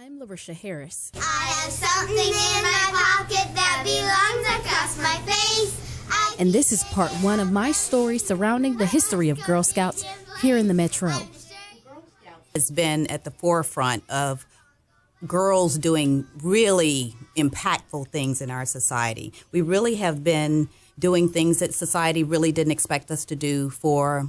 I'm Lericia Harris. I have something in my pocket that belongs across my face. And this is part one of my story surrounding the history of Girl Scouts here in the Metro. Has been at the forefront of girls doing really impactful things in our society. We really have been doing things that society really didn't expect us to do for,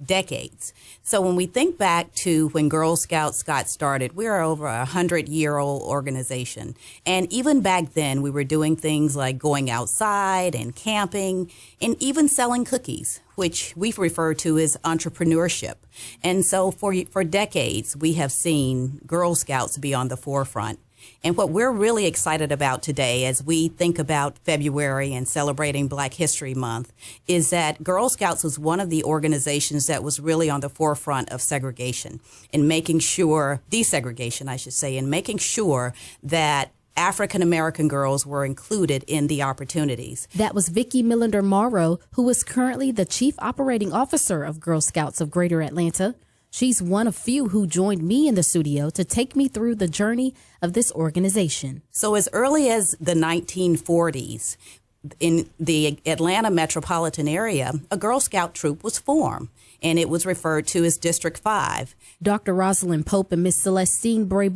decades. So when we think back to when Girl Scouts got started, we are over a 100-year-old organization. And even back then, we were doing things like going outside and camping and even selling cookies, which we refer to as entrepreneurship. And so for decades, we have seen Girl Scouts be on the forefront. And what we're really excited about today as we think about February and celebrating Black History Month is that Girl Scouts was one of the organizations that was really on the forefront of segregation and desegregation, I should say, and making sure that African American girls were included in the opportunities. That was Vikkie Millender-Morrow, who is currently the Chief Operating Officer of Girl Scouts of Greater Atlanta. She's one of few who joined me in the studio to take me through the journey of this organization. So as early as the 1940s, in the Atlanta metropolitan area, a Girl Scout troop was formed, and it was referred to as District 5. Dr. Roslyn Pope and Miss Celestine Bray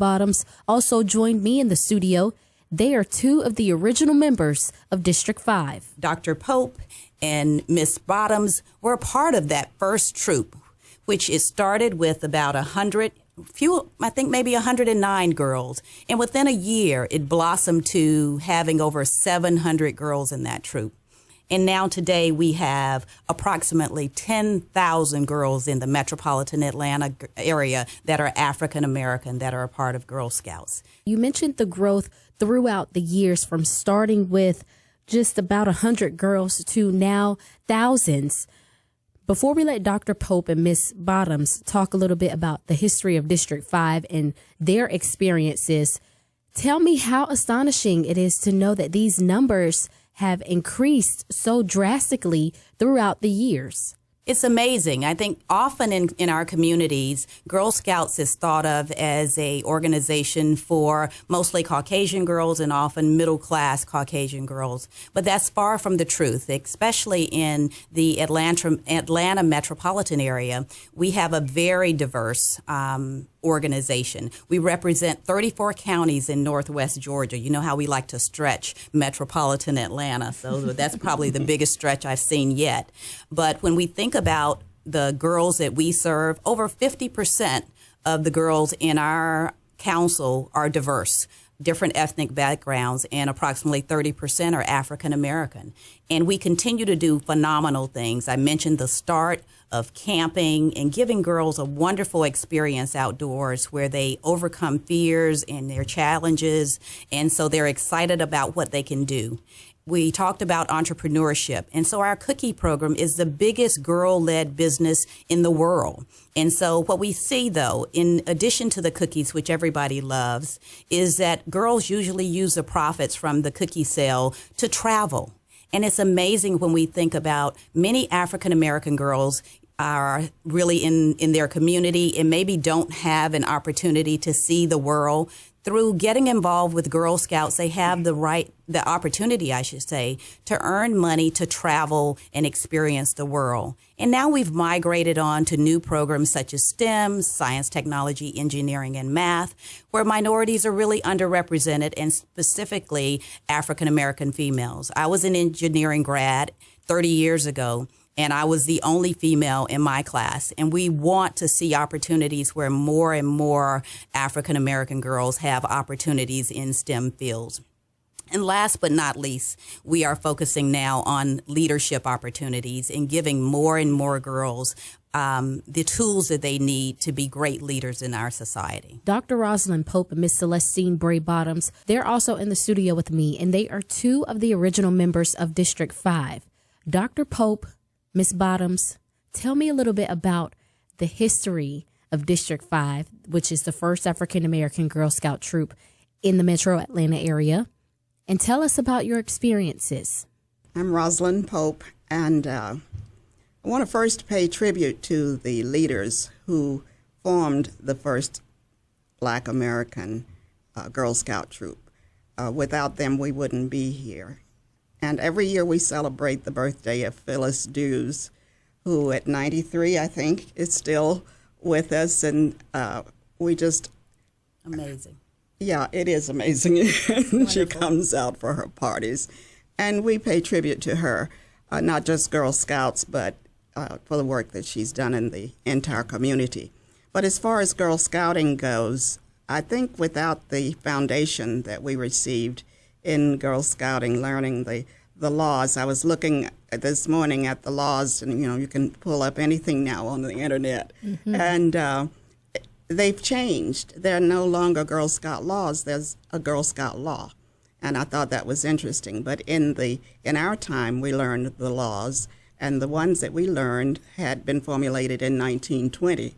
also joined me in the studio. They are two of the original members of District 5. Dr. Pope and Miss Bottoms were a part of that first troop, which it started with about 109 girls. And within a year, it blossomed to having over 700 girls in that troop. And now today we have approximately 10,000 girls in the metropolitan Atlanta area that are African American that are a part of Girl Scouts. You mentioned the growth throughout the years from starting with just about 100 girls to now thousands. Before we let Dr. Pope and Miss Bottoms talk a little bit about the history of District 5 and their experiences, tell me how astonishing it is to know that these numbers have increased so drastically throughout the years. It's amazing. I think often in our communities, Girl Scouts is thought of as a organization for mostly Caucasian girls and often middle-class Caucasian girls. But that's far from the truth, especially in the Atlanta metropolitan area. We have a very diverse organization. We represent 34 counties in Northwest Georgia. You know how we like to stretch metropolitan Atlanta, so that's probably the biggest stretch I've seen yet. But when we think about the girls that we serve, over 50% of the girls in our council are diverse, different ethnic backgrounds, and approximately 30% are African American. And we continue to do phenomenal things. I mentioned the start of camping and giving girls a wonderful experience outdoors where they overcome fears and their challenges, and so they're excited about what they can do. We talked about entrepreneurship, and so our cookie program is the biggest girl-led business in the world. And so what we see, though, in addition to the cookies, which everybody loves, is that girls usually use the profits from the cookie sale to travel. And it's amazing when we think about many African-American girls are really in their community and maybe don't have an opportunity to see the world. Through getting involved with Girl Scouts, they have the opportunity, I should say, to earn money to travel and experience the world. And now we've migrated on to new programs such as STEM, science, technology, engineering, and math, where minorities are really underrepresented, and specifically African American females. I was an engineering grad 30 years ago, and I was the only female in my class. And we want to see opportunities where more and more African American girls have opportunities in STEM fields. And last but not least, we are focusing now on leadership opportunities and giving more and more girls the tools that they need to be great leaders in our society. Dr. Roslyn Pope and Miss Celestine Bray Bottoms, they're also in the studio with me, and they are two of the original members of District 5. Dr. Pope, Miss Bottoms, tell me a little bit about the history of District 5, which is the first African-American Girl Scout troop in the metro Atlanta area, and tell us about your experiences. I'm Roslyn Pope, and I want to first pay tribute to the leaders who formed the first Black American Girl Scout troop. Without them, we wouldn't be here. And every year we celebrate the birthday of Phyllis Dews, who at 93, I think, is still with us. And we just... Amazing. Yeah, it is amazing. She comes out for her parties. And we pay tribute to her, not just Girl Scouts, but for the work that she's done in the entire community. But as far as Girl Scouting goes, I think without the foundation that we received in Girl Scouting, learning the laws, I was looking this morning at the laws, and you can pull up anything now on the internet, and they've changed. They're no longer Girl Scout laws. There's a Girl Scout law, and I thought that was interesting. But in our time, we learned the laws, and the ones that we learned had been formulated in 1920.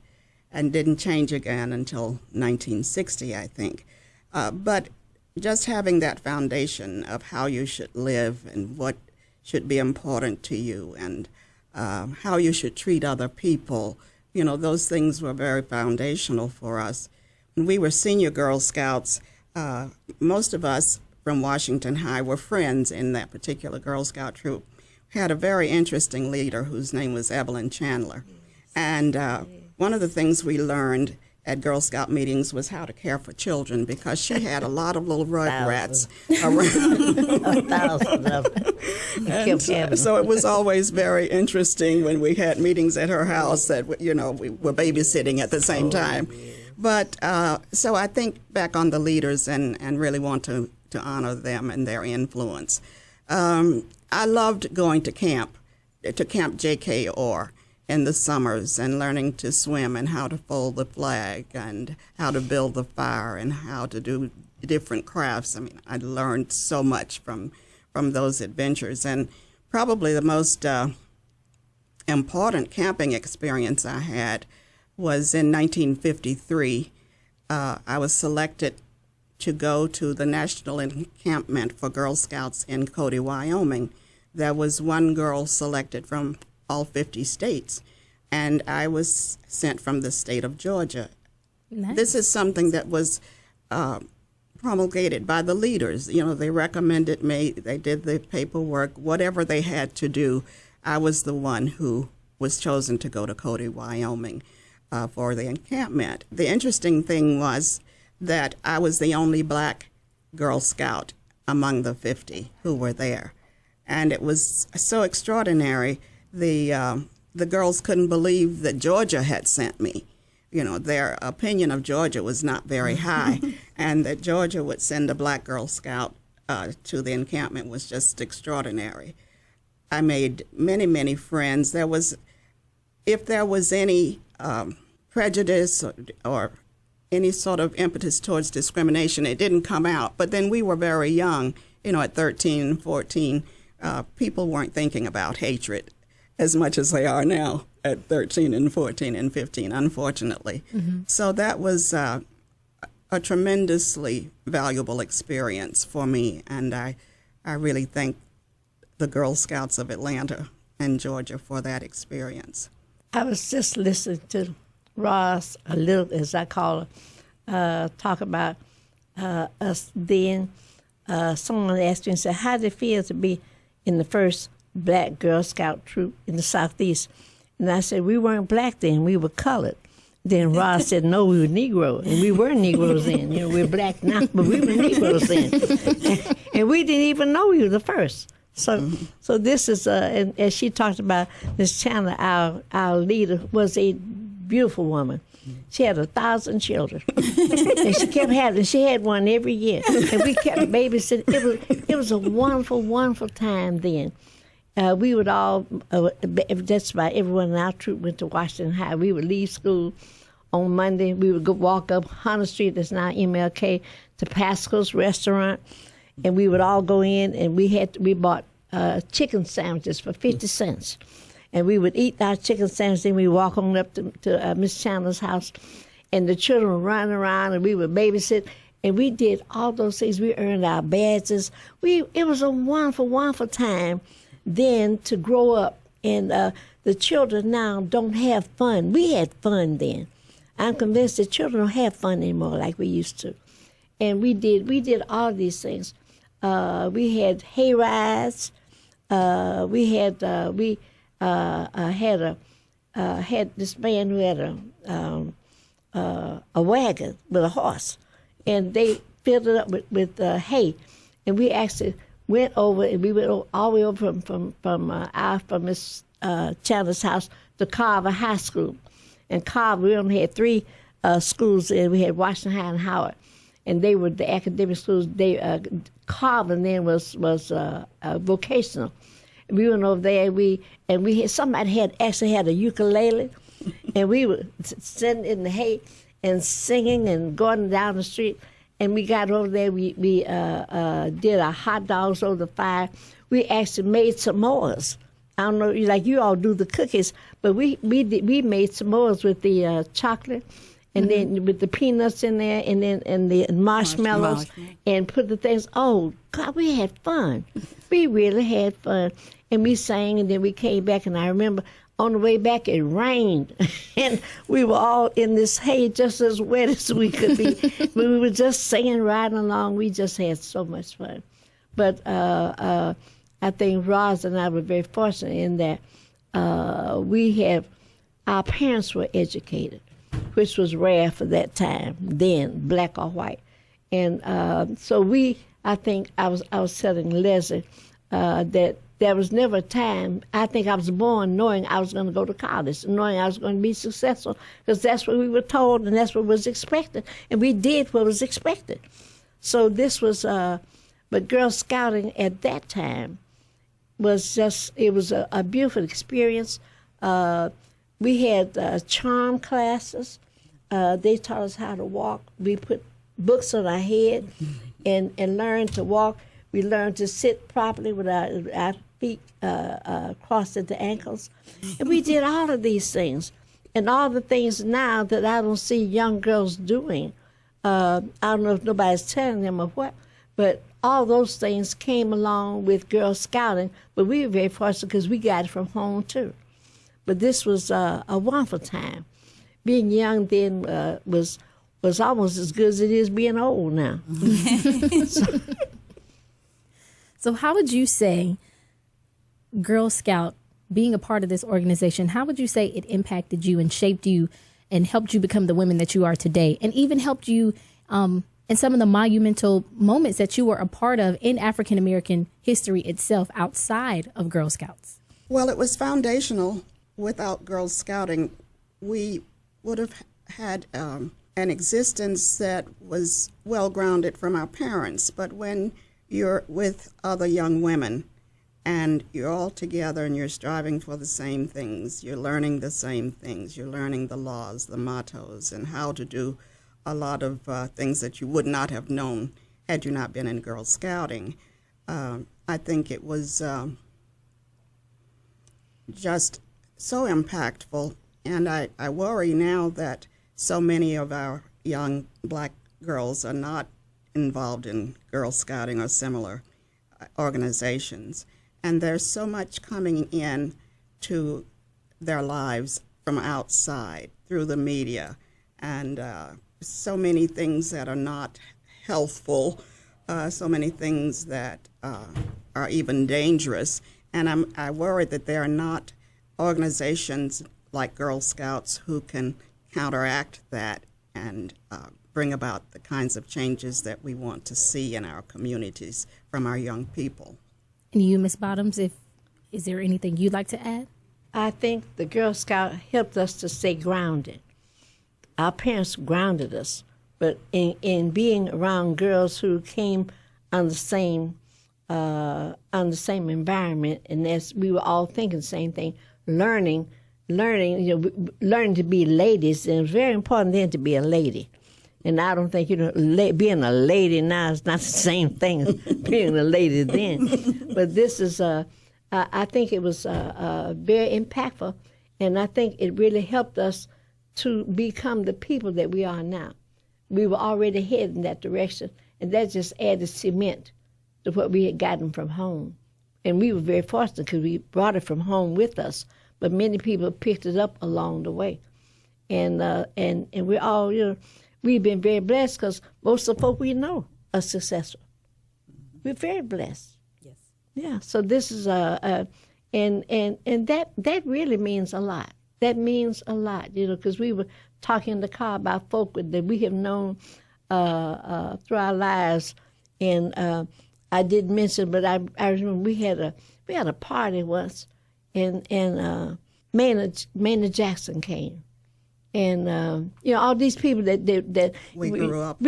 And didn't change again until 1960, I think. But just having that foundation of how you should live and what should be important to you and how you should treat other people, those things were very foundational for us. When we were senior Girl Scouts, most of us from Washington High were friends in that particular Girl Scout troop. We had a very interesting leader whose name was Evelyn Chandler. And one of the things we learned at Girl Scout meetings was how to care for children, because she had a lot of little rugrats around. Thousands of them. So it was always very interesting when we had meetings at her house that, we were babysitting at the same time. But so I think back on the leaders and really want to honor them and their influence. I loved going to Camp J.K. Orr in the summers and learning to swim and how to fold the flag and how to build the fire and how to do different crafts. I mean, I learned so much from those adventures. And probably the most important camping experience I had was in 1953. I was selected to go to the National Encampment for Girl Scouts in Cody, Wyoming. There was one girl selected from all 50 states, and I was sent from the state of Georgia. Nice. This is something that was promulgated by the leaders. They recommended me, they did the paperwork, whatever they had to do. I was the one who was chosen to go to Cody, Wyoming for the encampment. The interesting thing was that I was the only black Girl Scout among the 50 who were there. And it was so extraordinary. The girls couldn't believe that Georgia had sent me. Their opinion of Georgia was not very high, and that Georgia would send a black Girl Scout to the encampment was just extraordinary. I made many, many friends. If there was any prejudice or any sort of impetus towards discrimination, it didn't come out. But then we were very young, at 13 and 14. People weren't thinking about hatred as much as they are now at 13 and 14 and 15, unfortunately. Mm-hmm. So that was a tremendously valuable experience for me, and I really thank the Girl Scouts of Atlanta and Georgia for that experience. I was just listening to Ross, a little, as I call her, talk about us then. Someone asked me and said, how did it feel to be in the first black Girl Scout troop in the Southeast? And I said, we weren't black then, we were colored. Then Ross said, no, we were Negro, and we were Negroes then. We're black now, but we were Negroes then. And we didn't even know we were the first. So this is, and as she talked about, Miss Chandler, our leader, was a beautiful woman. She had 1,000 children, and she had one every year, and we kept babysitting. It was a wonderful, wonderful time then. We would all, just about everyone in our troop went to Washington High. We would leave school on Monday. We would go walk up Hunter Street, that's now MLK, to Pascal's restaurant, and we would all go in, and we bought chicken sandwiches for 50 cents. And we would eat our chicken sandwich, then we walk on up to Miss Chandler's house, and the children would run around, and we would babysit, and we did all those things. We earned our badges. It was a wonderful, wonderful time then to grow up, and the children now don't have fun. We had fun then. I'm convinced the children don't have fun anymore like we used to. And we did all these things. We had hay rides. We had this man who had a wagon with a horse, and they filled it up with hay, and we actually went over, and we went all the way over from Miss Chandler's house to Carver High School. And Carver, we only had 3 schools, and we had Washington High and Howard, and they were the academic schools. Carver then was vocational. And we went over there, and we had somebody actually had a ukulele, and we were sitting in the hay and singing and going down the street. And we got over there. We did our hot dogs over the fire. We actually made s'mores. I don't know, like you all do the cookies, but we made s'mores with the chocolate, and then with the peanuts in there, and the marshmallows, and put the things. Oh God, we had fun. We really had fun, and we sang, and then we came back, and I remember on the way back it rained, and we were all in this hay just as wet as we could be. But we were just singing, riding along. We just had so much fun. But I think Roz and I were very fortunate in that our parents were educated, which was rare for that time, then, black or white. And so I think I was telling Leslie that there was never a time. I think I was born knowing I was going to go to college, knowing I was going to be successful, because that's what we were told and that's what was expected. And we did what was expected. So this was, but Girl Scouting at that time was it was a beautiful experience. We had charm classes. They taught us how to walk. We put books on our head and learned to walk. We learned to sit properly with our feet crossed at the ankles. And we did all of these things. And all the things now that I don't see young girls doing. I don't know if nobody's telling them or what, but all those things came along with Girl Scouting. But we were very fortunate because we got it from home, too. But this was a wonderful time. Being young then was almost as good as it is being old now. So how would you say Girl Scout, being a part of this organization, how would you say it impacted you and shaped you and helped you become the women that you are today, and even helped you in some of the monumental moments that you were a part of in African American history itself outside of Girl Scouts? Well, it was foundational. Without Girl Scouting, we would have had an existence that was well-grounded from our parents. But when you're with other young women and you're all together and you're striving for the same things, you're learning the same things, you're learning the laws, the mottos, and how to do a lot of things that you would not have known had you not been in Girl Scouting. I think it was just so impactful, and I worry now that so many of our young black girls are not involved in Girl Scouting or similar organizations, and there's so much coming in to their lives from outside through the media, and so many things that are not healthful, so many things that are even dangerous, and I worry that there are not organizations like Girl Scouts who can counteract that and bring about the kinds of changes that we want to see in our communities from our young people. And you, Ms. Bottoms, is there anything you'd like to add? I think the Girl Scout helped us to stay grounded. Our parents grounded us, but in being around girls who came on the same environment, and as we were all thinking the same thing, learning, learning to be ladies, and it's very important then to be a lady. And I don't think, being a lady now is not the same thing as being a lady then. But this is, I think it was very impactful, and I think it really helped us to become the people that we are now. We were already heading in that direction, and that just added cement to what we had gotten from home. And we were very fortunate because we brought it from home with us, but many people picked it up along the way. And we're all, we've been very blessed because most of the folk we know are successful. We're very blessed. Yes. Yeah. So this is and that really means a lot. That means a lot, because we were talking in the car about folk that we have known through our lives, and I did mention, but I remember we had a party once, and Maynard Jackson came. And all these people that we grew up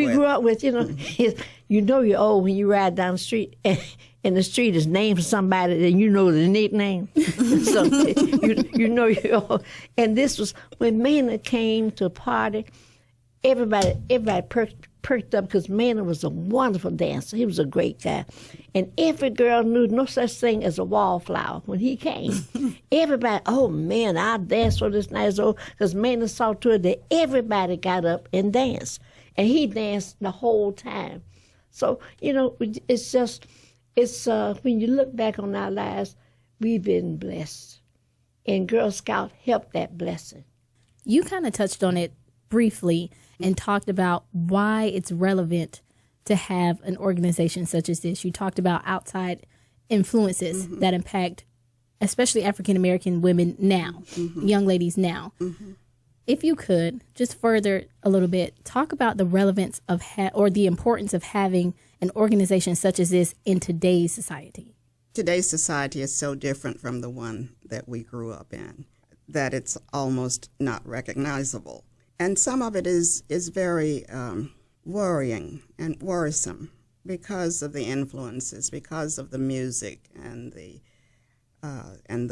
with, you know you're old when you ride down the street and the street is named for somebody and you know the nickname. So you know you're old. And this was when Maynard came to a party. Everybody perked up because Maynard was a wonderful dancer. He was a great guy. And every girl knew no such thing as a wallflower when he came. Everybody, oh man, I danced for this night, because Maynard saw to it that everybody got up and danced. And he danced the whole time. So, it's when you look back on our lives, we've been blessed. And Girl Scout helped that blessing. You kind of touched on it briefly and talked about why it's relevant to have an organization such as this. You talked about outside influences that impact especially African-American women now, young ladies now. If you could, just further a little bit, talk about the relevance of or the importance of having an organization such as this in today's society. Today's society is so different from the one that we grew up in that it's almost not recognizable. And some of it is very worrying and worrisome because of the influences, because of the music and the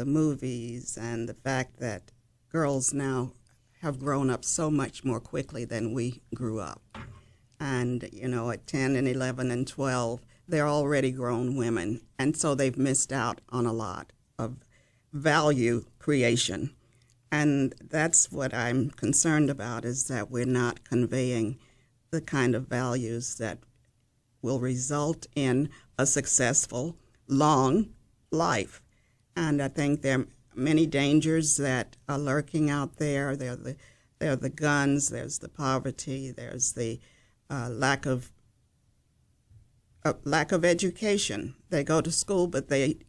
movies, and the fact that girls now have grown up so much more quickly than we grew up. And, at 10 and 11 and 12, they're already grown women, and so they've missed out on a lot of value creation. And that's what I'm concerned about, is that we're not conveying the kind of values that will result in a successful, long life. And I think there are many dangers that are lurking out there. There are the guns, there's the poverty, there's the lack of education. They go to school, but they,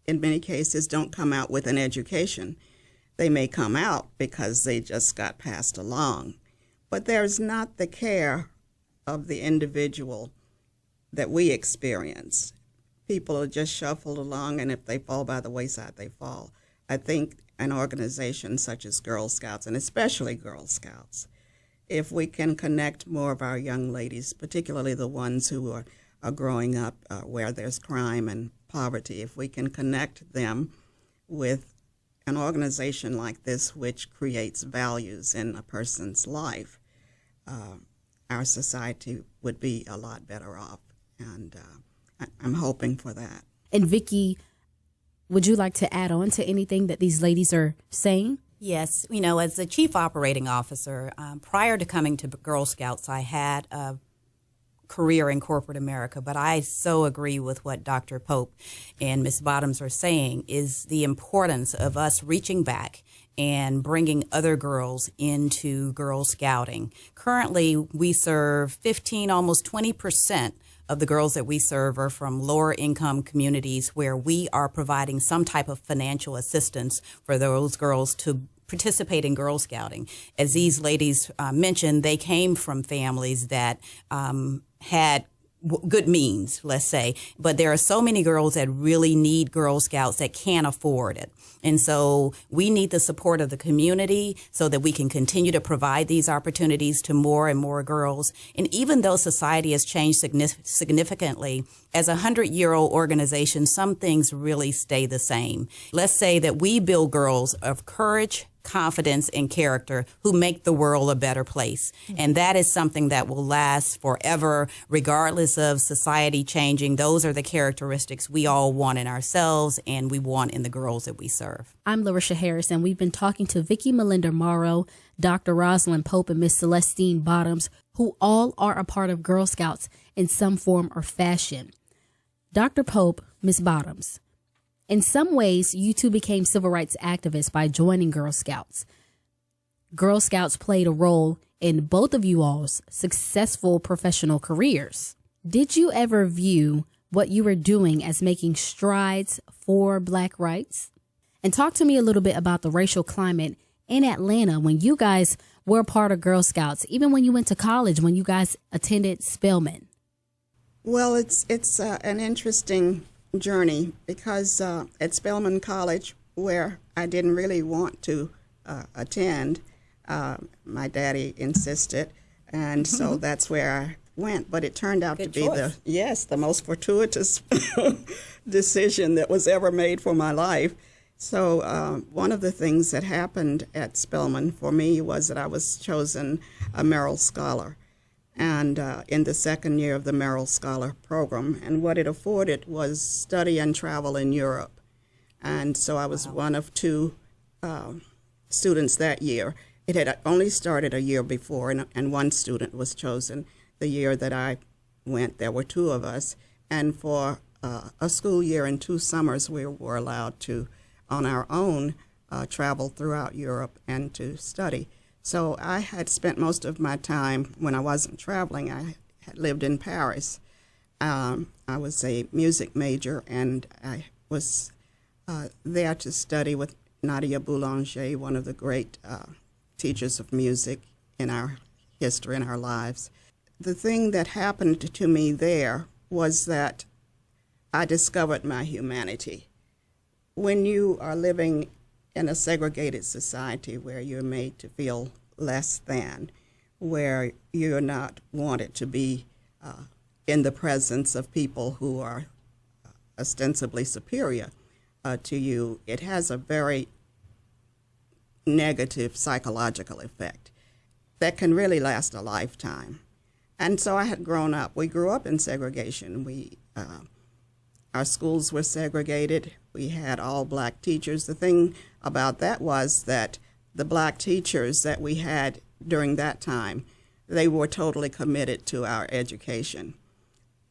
in many cases, don't come out with an education. They may come out because they just got passed along. But there's not the care of the individual that we experience. People are just shuffled along, and if they fall by the wayside, they fall. I think an organization such as Girl Scouts, and especially Girl Scouts, if we can connect more of our young ladies, particularly the ones who are growing up where there's crime and poverty, if we can connect them with an organization like this, which creates values in a person's life, our society would be a lot better off. And I'm hoping for that. And Vikkie, would you like to add on to anything that these ladies are saying? Yes. As the chief operating officer, prior to coming to Girl Scouts, I had a career in corporate America, but I so agree with what Dr. Pope and Ms. Bottoms are saying, is the importance of us reaching back and bringing other girls into Girl Scouting. Currently, we serve 15, almost 20% of the girls that we serve are from lower income communities where we are providing some type of financial assistance for those girls to participate in Girl Scouting. As these ladies mentioned, they came from families that had good means, let's say, but there are so many girls that really need Girl Scouts that can't afford it. And so we need the support of the community so that we can continue to provide these opportunities to more and more girls. And even though society has changed significantly, as a 100-year-old organization, some things really stay the same. Let's say that we build girls of courage, confidence, and character who make the world a better place. And that is something that will last forever, regardless of society changing. Those are the characteristics we all want in ourselves and we want in the girls that we serve. I'm Lericia Harris, and we've been talking to Vikkie Millender-Morrow, Dr. Roslyn Pope, and Miss Celestine Bottoms, who all are a part of Girl Scouts in some form or fashion. Dr. Pope, Miss Bottoms, in some ways, you two became civil rights activists by joining Girl Scouts. Girl Scouts played a role in both of you all's successful professional careers. Did you ever view what you were doing as making strides for Black rights? And talk to me a little bit about the racial climate in Atlanta when you guys were a part of Girl Scouts, even when you went to college, when you guys attended Spelman. Well, it's an interesting journey because at Spelman College, where I didn't really want to attend, my daddy insisted, and so that's where I went. But it turned out to be the most fortuitous decision that was ever made for my life. So one of the things that happened at Spelman for me was that I was chosen a Merrill Scholar, and in the second year of the Merrill Scholar program. And what it afforded was study and travel in Europe. And so I was one of two students that year. It had only started a year before, and one student was chosen. The year that I went, there were two of us. And for a school year and 2 summers, we were allowed to, on our own, travel throughout Europe and to study. So I had spent most of my time, when I wasn't traveling, I had lived in Paris. I was a music major, and I was there to study with Nadia Boulanger, one of the great teachers of music in our history, in our lives. The thing that happened to me there was that I discovered my humanity. When you are living in a segregated society where you're made to feel less than, where you're not wanted to be in the presence of people who are ostensibly superior to you, it has a very negative psychological effect that can really last a lifetime. And so I had grown up. We grew up in segregation. Our schools were segregated. We had all Black teachers. The thing about that was that the Black teachers that we had during that time, they were totally committed to our education,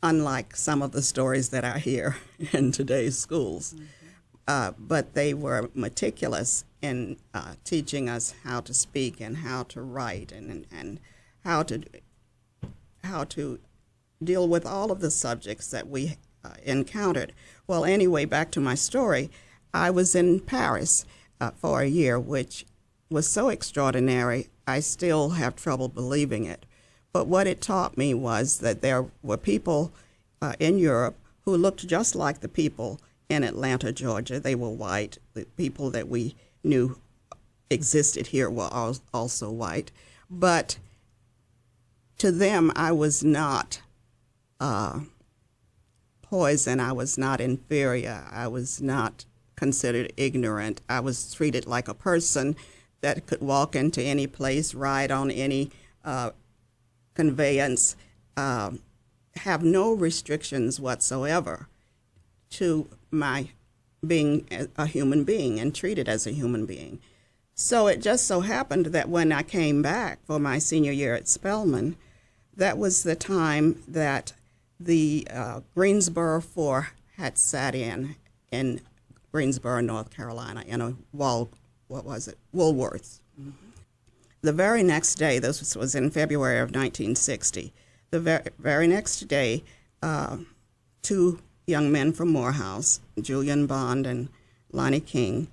unlike some of the stories that I hear in today's schools. But they were meticulous in teaching us how to speak and how to write and how to deal with all of the subjects that we encountered. Well, anyway, back to my story. I was in Paris for a year, which was so extraordinary, I still have trouble believing it. But what it taught me was that there were people in Europe who looked just like the people in Atlanta, Georgia. They were white. The people that we knew existed here were also white. But to them, I was not poison. I was not inferior. I was not considered ignorant. I was treated like a person that could walk into any place, ride on any conveyance, have no restrictions whatsoever to my being a human being and treated as a human being. So it just so happened that when I came back for my senior year at Spelman, that was the time that the Greensboro Four had sat in Greensboro, North Carolina, in a Woolworths. Mm-hmm. The very next day, this was in February of 1960, the very next day, 2 young men from Morehouse, Julian Bond and Lonnie King,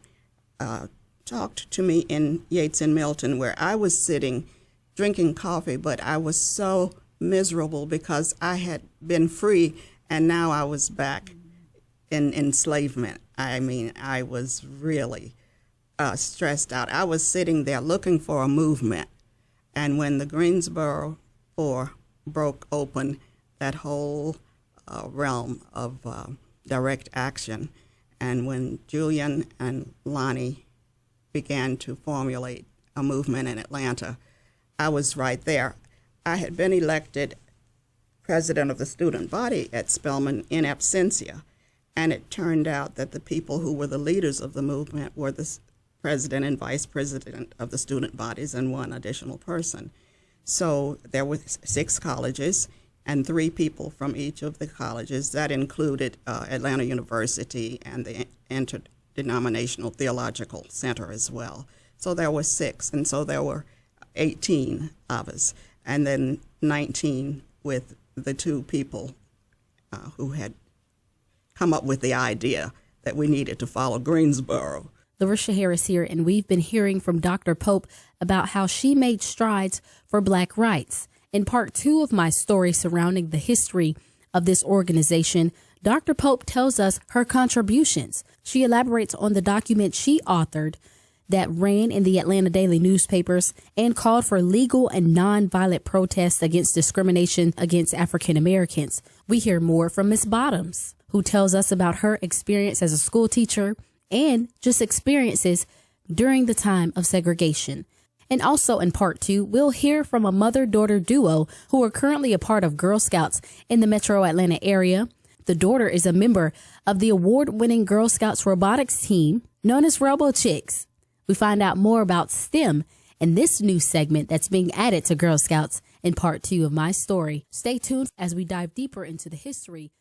talked to me in Yates and Milton, where I was sitting drinking coffee, but I was so miserable because I had been free and now I was back in enslavement. I mean, I was really stressed out. I was sitting there looking for a movement, and when the Greensboro Four broke open that whole realm of direct action, and when Julian and Lonnie began to formulate a movement in Atlanta, I was right there. I had been elected president of the student body at Spelman in absentia, and it turned out that the people who were the leaders of the movement were the president and vice president of the student bodies and one additional person. So there were 6 colleges and 3 people from each of the colleges. That included Atlanta University and the Interdenominational Theological Center as well. So there were 6, and so there were 18 of us, and then 19 with the 2 people who had come up with the idea that we needed to follow Greensboro. Lericia Harris here, and we've been hearing from Dr. Pope about how she made strides for Black rights. In part 2 of my story surrounding the history of this organization, Dr. Pope tells us her contributions. She elaborates on the document she authored that ran in the Atlanta Daily newspapers and called for legal and nonviolent protests against discrimination against African Americans. We hear more from Ms. Bottoms, who tells us about her experience as a school teacher and just experiences during the time of segregation. And also in part 2, we'll hear from a mother-daughter duo who are currently a part of Girl Scouts in the metro Atlanta area. The daughter is a member of the award-winning Girl Scouts robotics team known as RoboTix. We find out more about STEM in this new segment that's being added to Girl Scouts in part 2 of my story. Stay tuned as we dive deeper into the history